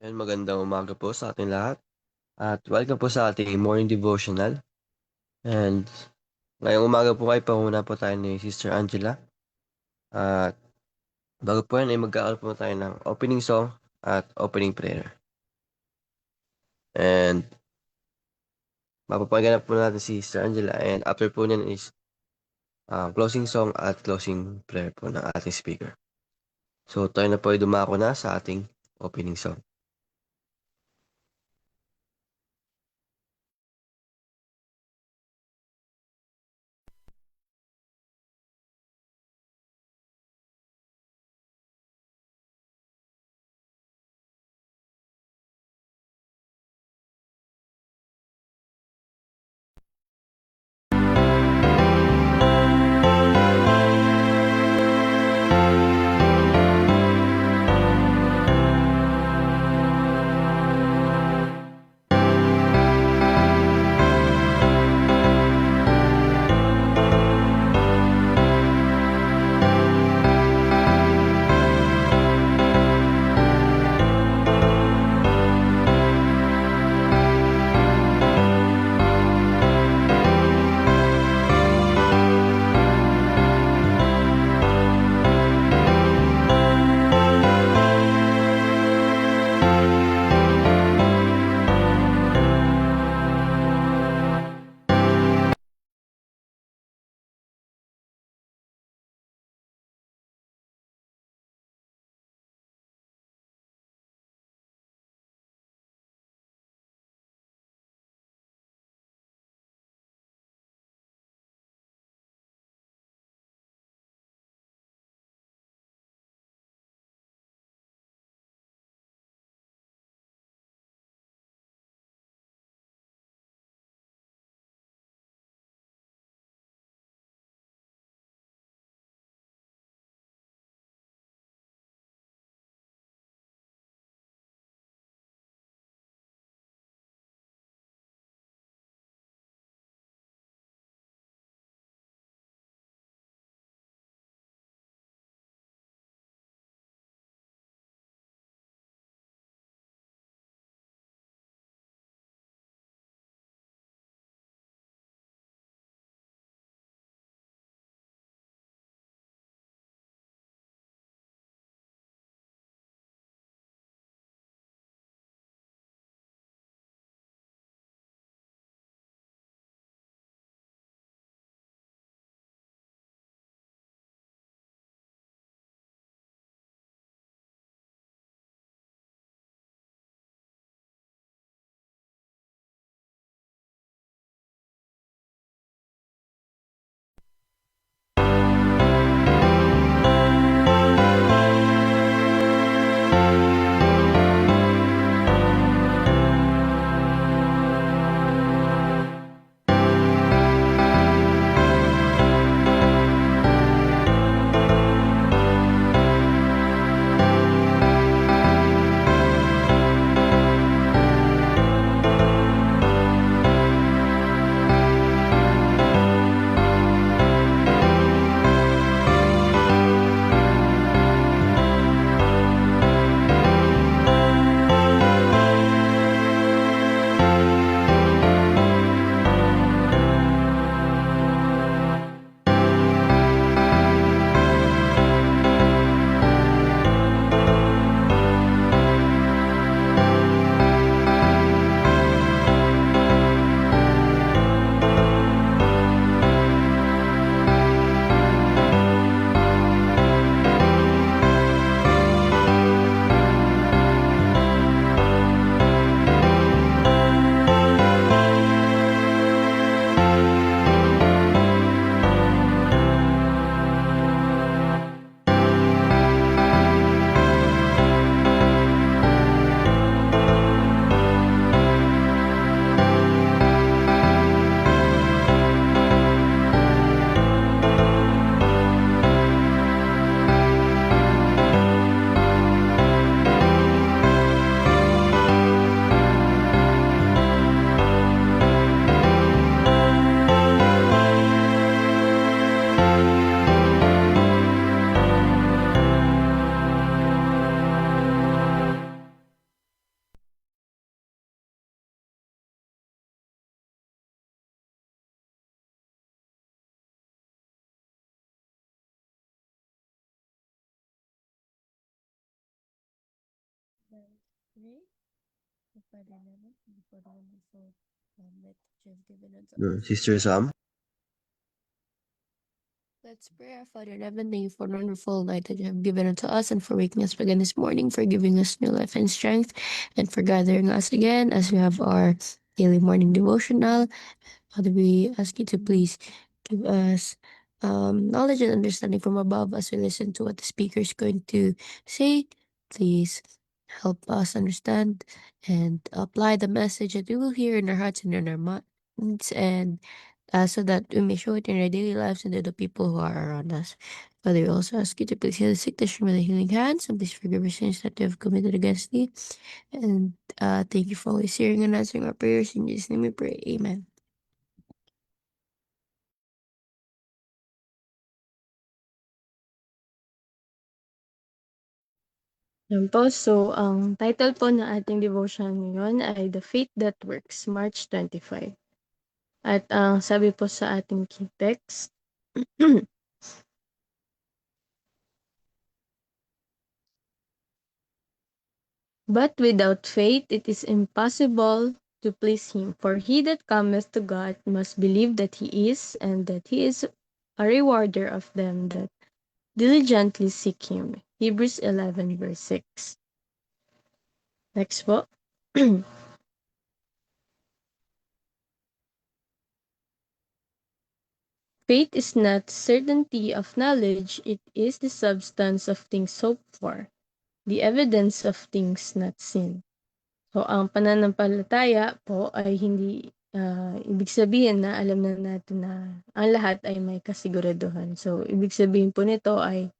Ayan, magandang umaga po sa ating lahat at welcome po sa ating morning devotional. And ngayong umaga po ay panguna po tayo ni Sister Angela. At bago po yan ay magkakaroon po tayo ng opening song at opening prayer. And mapapagana po natin si Sister Angela, and after po niyan is closing song at closing prayer po ng ating speaker. So tayo na po ay dumako na sa ating opening song. Pray, the Father in heaven, for the wonderful that you have given unto us. Sister Sam? Let's pray. Our Father in heaven, thank you for the wonderful night that you have given unto us and for waking us up again this morning, for giving us new life and strength, and for gathering us again as we have our daily morning devotional. Father, we ask you to please give us knowledge and understanding from above as we listen to what the speaker is going to say. Please help us understand and apply the message that we will hear in our hearts and in our minds, and so that we may show it in our daily lives and to the people who are around us. Father, we also ask you to please heal the sick, touch them with the healing hands, and please forgive our sins that they have committed against thee. And thank you for always hearing and answering our prayers. In Jesus' name we pray. Amen. Yan po. So, ang title po ng ating devotion ngayon ay The Faith That Works, March 25. At ang sabi po sa ating key text, but without faith it is impossible to please Him. For he that cometh to God must believe that He is, and that He is a rewarder of them that diligently seek Him. Hebrews 11 verse 6. Next po. Faith is not certainty of knowledge, it is the substance of things hoped for, the evidence of things not seen. So, ang pananampalataya po ay hindi ibig sabihin na alam na natin na ang lahat ay may kasiguraduhan. So, ibig sabihin po nito ay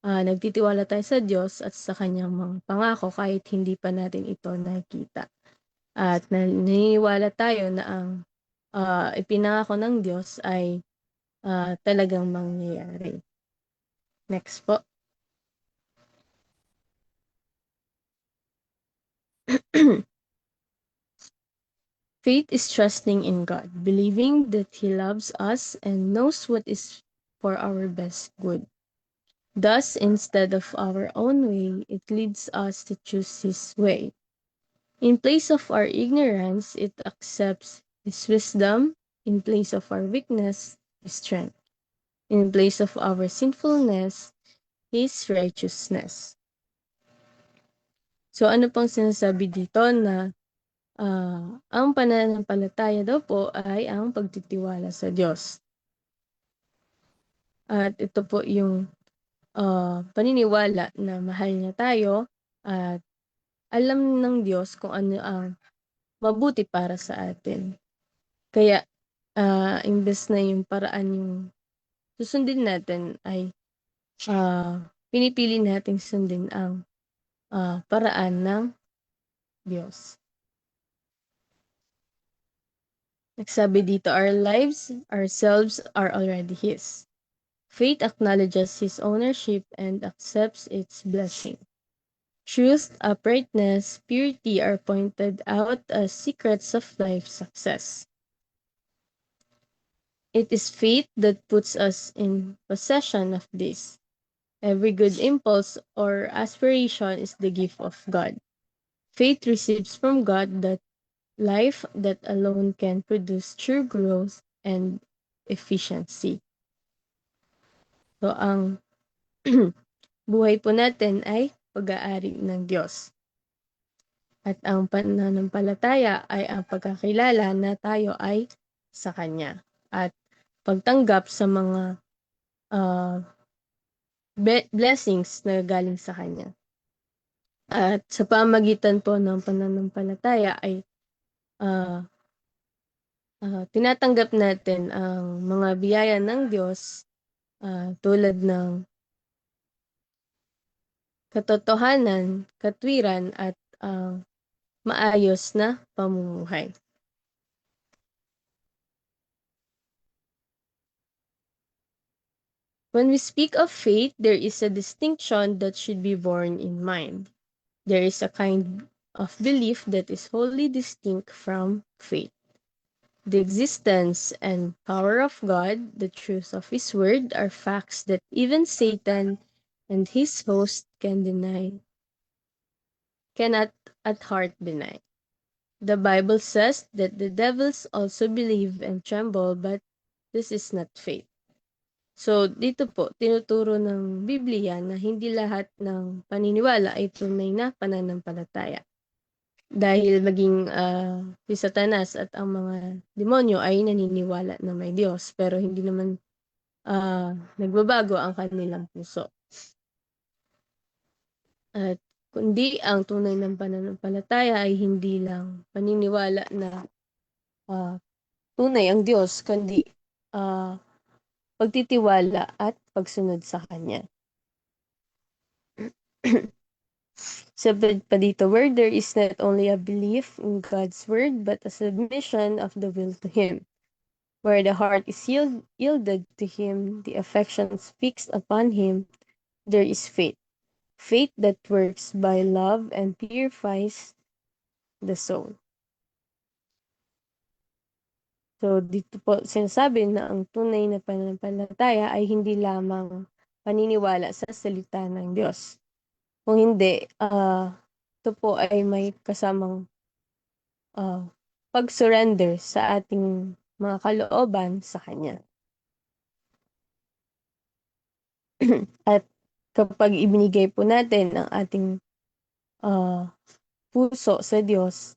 nagtitiwala tayo sa Diyos at sa kanyang mga pangako kahit hindi pa natin ito nakikita. At naniniwala tayo na ang ipinangako ng Diyos ay talagang mangyayari. Next po. Faith is trusting in God, believing that He loves us and knows what is for our best good. Thus, instead of our own way, it leads us to choose His way. In place of our ignorance, it accepts His wisdom. In place of our weakness, His strength. In place of our sinfulness, His righteousness. So ano pong sinasabi dito na ang pananampalataya daw po ay ang pagtitiwala sa Diyos. At ito po yung paniniwala na mahal niya tayo at alam ng Diyos kung ano ang mabuti para sa atin. Kaya imbes na yung paraan yung susundin natin ay pinipili nating sundin ang paraan ng Diyos. Nagsabi dito, our lives, ourselves are already His. Faith acknowledges His ownership and accepts its blessing. Truth, uprightness, purity are pointed out as secrets of life success. It is faith that puts us in possession of this. Every good impulse or aspiration is the gift of God. Faith receives from God that life that alone can produce true growth and efficiency. So, ang buhay po natin ay pag-aari ng Diyos. At ang pananampalataya ay ang pagkakilala na tayo ay sa Kanya. At pagtanggap sa mga blessings na galing sa Kanya. At sa pamagitan po ng pananampalataya ay tinatanggap natin ang mga biyaya ng Diyos tulad ng katotohanan, katwiran at maayos na pamumuhay. When we speak of faith, there is a distinction that should be borne in mind. There is a kind of belief that is wholly distinct from faith. The existence and power of God, the truth of His word, are facts that even Satan and his host can deny. cannot at heart deny. The Bible says that the devils also believe and tremble, but this is not faith. So, dito po, tinuturo ng Biblia na hindi lahat ng paniniwala ay tunay na pananampalataya. Dahil maging si Satanas at ang mga demonyo ay naniniwala na may Diyos, pero hindi naman nagbabago ang kanilang puso. At kundi ang tunay ng pananampalataya ay hindi lang paniniwala na tunay ang Diyos, kundi pagtitiwala at pagsunod sa Kanya. Sabi pa dito, where there is not only a belief in God's word, but a submission of the will to Him. Where the heart is yielded to Him, the affections fixed upon Him, there is faith. Faith that works by love and purifies the soul. So, dito po sinasabi na ang tunay na pananampalataya ay hindi lamang paniniwala sa salita ng Diyos. Kung hindi, ito po ay may kasamang pag-surrender sa ating mga kalooban sa Kanya. At kapag ibinigay po natin ang ating puso sa Diyos,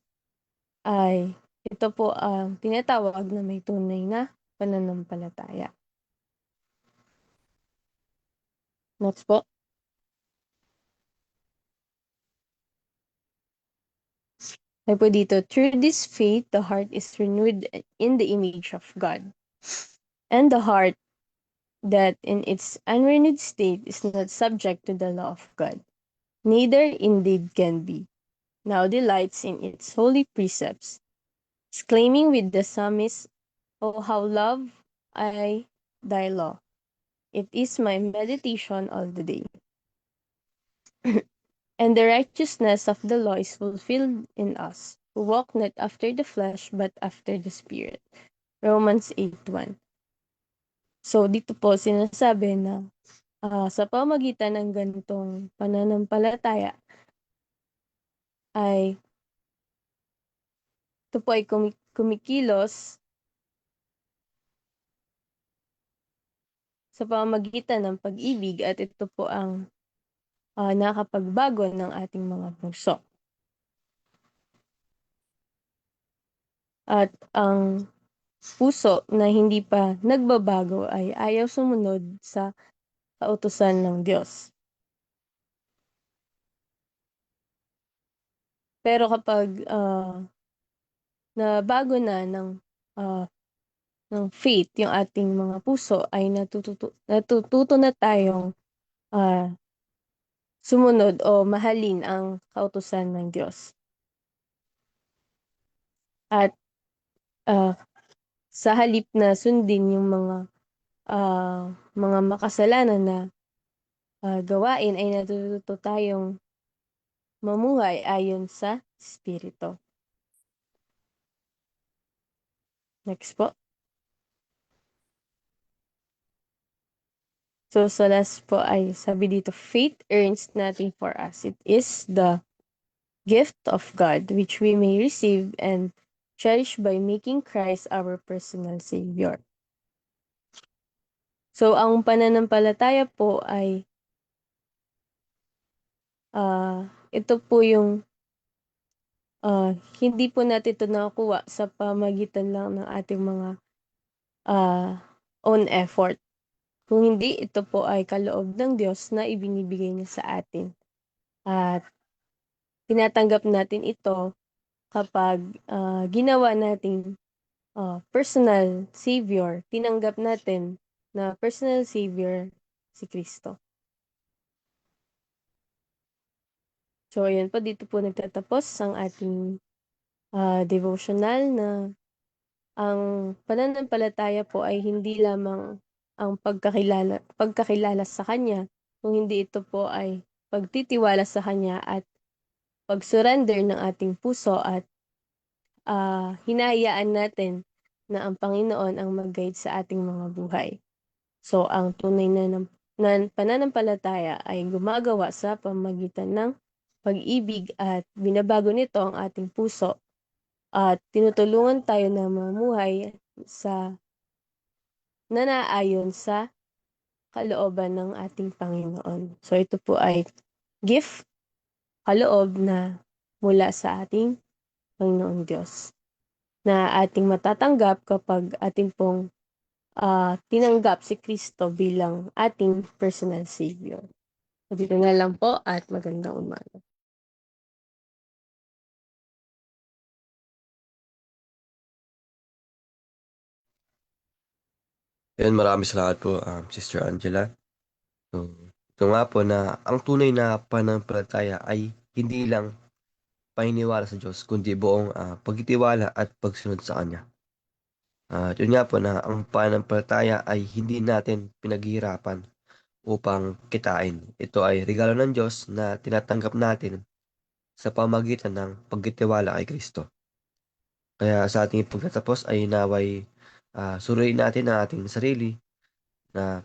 ay ito po ang tinatawag na may tunay na pananampalataya. Next po. Ay po dito, through this faith, the heart is renewed in the image of God. And the heart that in its unrenewed state is not subject to the law of God, neither indeed can be, now delights in its holy precepts, exclaiming with the psalmist, "Oh, how love I thy law! It is my meditation all the day." And the righteousness of the law is fulfilled in us, who walk not after the flesh, but after the Spirit. Romans 8:1. So, dito po sinasabi na sa pamagitan ng ganitong pananampalataya ay ito po ay kumikilos sa pamamagitan ng pag-ibig at ito po ang nakapagbago ng ating mga puso. At ang puso na hindi pa nagbabago ay ayaw sumunod sa kautusan ng Diyos. Pero kapag nabago na ng faith yung ating mga puso, ay natututo na tayong sumunod o mahalin ang kautusan ng Diyos. At sa halip na sundin yung mga makasalanan na gawain, ay natututo tayong mamuhay ayon sa Espiritu. Next po. So, sa last po ay sabi dito, faith earns nothing for us. It is the gift of God which we may receive and cherish by making Christ our personal Savior. So, ang pananampalataya po ay ito po yung hindi po natin ito nakukuha sa pamagitan lang ng ating mga own effort. Kung hindi, ito po ay kaloob ng Diyos na ibinibigay niya sa atin. At tinatanggap natin ito kapag ginawa nating personal Savior, tinanggap natin na personal Savior si Kristo. So, ayan po, dito po nagtatapos ang ating devotional na ang pananampalataya po ay hindi lamang ang pagkakilala sa Kanya, kung hindi ito po ay pagtitiwala sa Kanya at pag-surrender ng ating puso at hinahayaan natin na ang Panginoon ang mag-guide sa ating mga buhay. So, ang tunay na pananampalataya ay gumagawa sa pamamagitan ng pag-ibig at binabago nito ang ating puso at tinutulungan tayo na mamuhay sa nanaayon sa kalooban ng ating Panginoon. So ito po ay gift, kaloob na mula sa ating Panginoong Diyos na ating matatanggap kapag ating pong tinanggap si Kristo bilang ating personal Savior. So dito na lang po at magandang umaga. Ayun, maraming salamat po, Sister Angela. So, ito nga po na ang tunay na pananampalataya ay hindi lang paniniwala sa Diyos, kundi buong pagtitiwala at pagsunod sa Kanya. At yun nga po na ang pananampalataya ay hindi natin pinaghihirapan upang kitain. Ito ay regalo ng Diyos na tinatanggap natin sa pamagitan ng pagtitiwala kay Kristo. Kaya sa ating pagtatapos ay naway suriin natin ang ating sarili na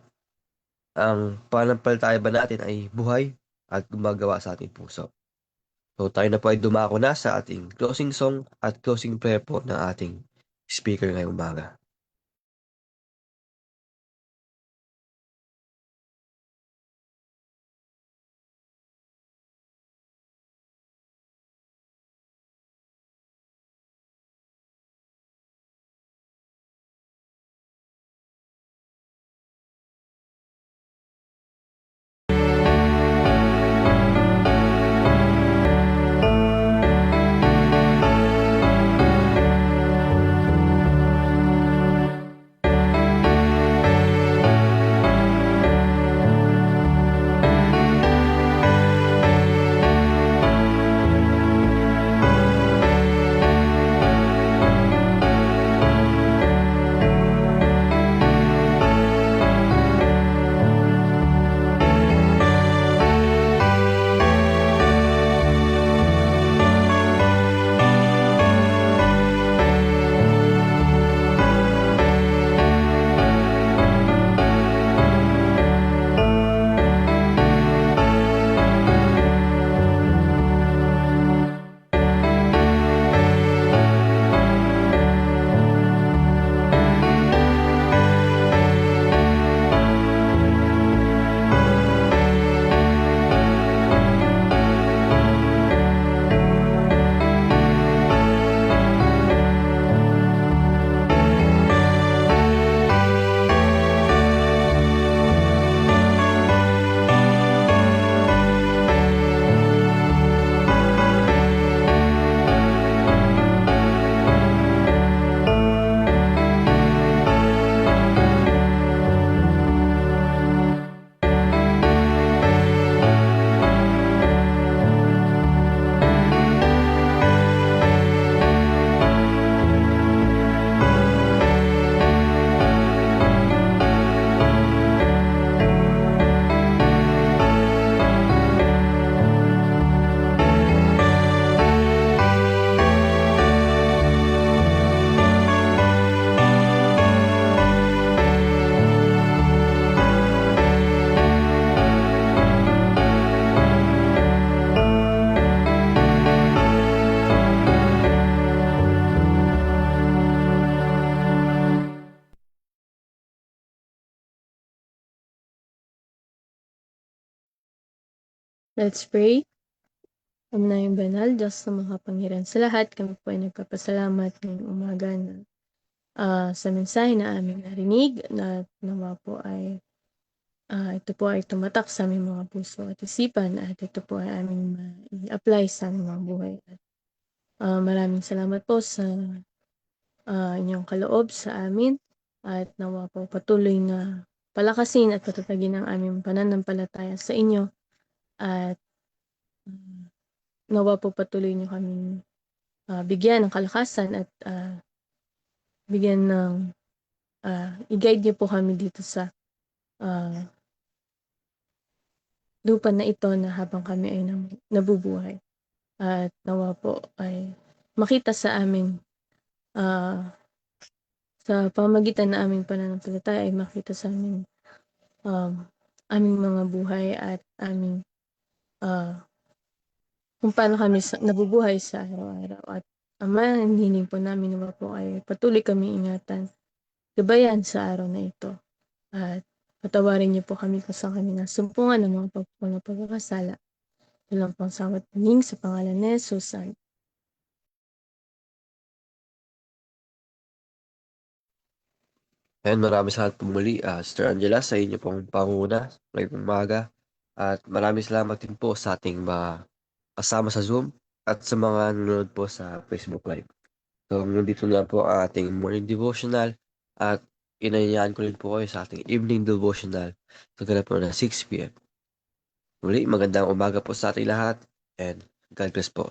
ang pananampalataya ba natin ay buhay at gumagawa sa ating puso. So tayo na po ay dumako na sa ating closing song at closing prayer po ng ating speaker ngayong umaga. Let's pray. Amnayong banal, Diyos na makapangyarihan sa lahat, kami po ay nagpapasalamat ngayong umaga na sa mensahe na aming narinig na nawa po ay ito po ay tumatak sa aming mga puso at isipan at ito po ay aming ma-apply sa aming mga buhay. At maraming salamat po sa inyong kaloob sa amin at nawa po patuloy na palakasin at patatagin ang aming pananampalataya sa inyo at nawa po patuloy niyo kaming bigyan ng kalakasan at bigyan ng i-guide niyo po kami dito sa lupa na ito na habang kami ay nabubuhay. At nawa po ay makita sa amin sa pamagitan na aming pananampalataya ay makita sa amin aming mga buhay at aming kung paano kami nabubuhay sa araw-araw. At Ama, hinihiling po namin naman po ay patuloy kami ingatan, gabayan sa araw na ito. At patawarin niyo po kami kung saan kami nasumpungan ng mga pagpupulang pagkakasala. Ito lang po ang sawat ning sa pangalan ni Jesus. And maraming salamat po muli, Sister Angela, sa inyo pong panguna ngayong umaga. At maraming salamat din po sa ating mga kasama sa Zoom at sa mga nanonood po sa Facebook Live. So, nandito na po ang ating morning devotional at inanyaan ko rin po kayo sa ating evening devotional sa ganap po na 6 p.m. Muli, magandang umaga po sa ating lahat and God bless po.